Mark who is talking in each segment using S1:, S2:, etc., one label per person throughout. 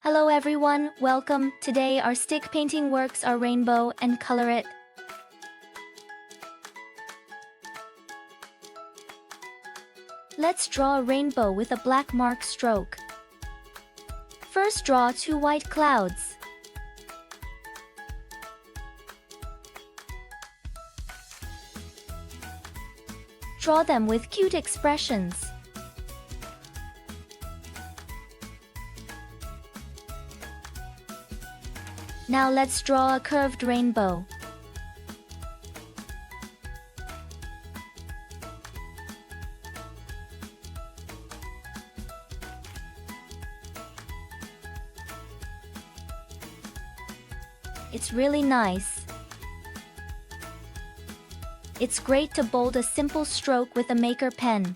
S1: Hello everyone, welcome. Today our stick painting works are rainbow and color it. Let's draw a rainbow with a black mark stroke. First draw 2 white clouds. Draw them with cute expressions. Now let's draw a curved rainbow. It's really nice. It's great to bold a simple stroke with a maker pen.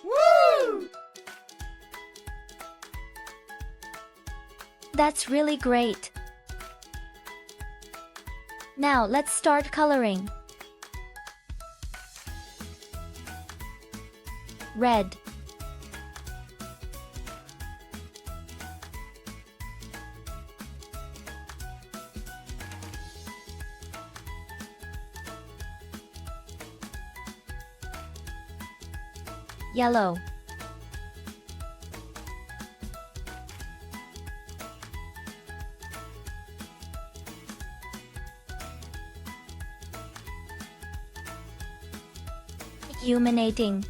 S2: Woo!
S1: That's really great. Now let's start coloring. Red. Yellow. Illuminating.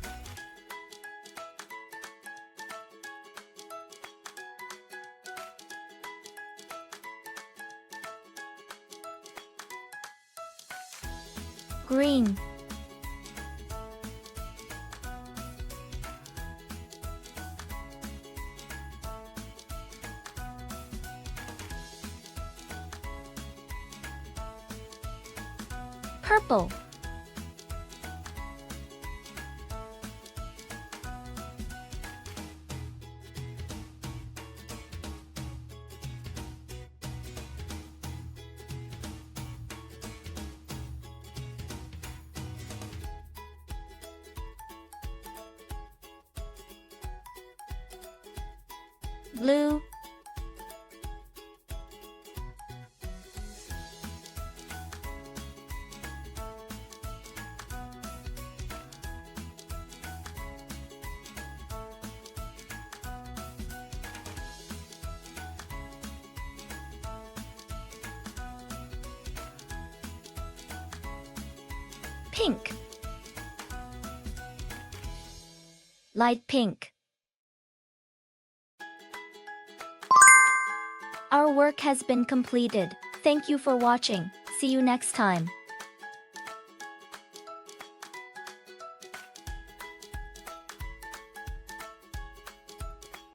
S1: Green. Purple. Blue. Pink. Light pink. Our work has been completed. Thank you for watching. See you next time.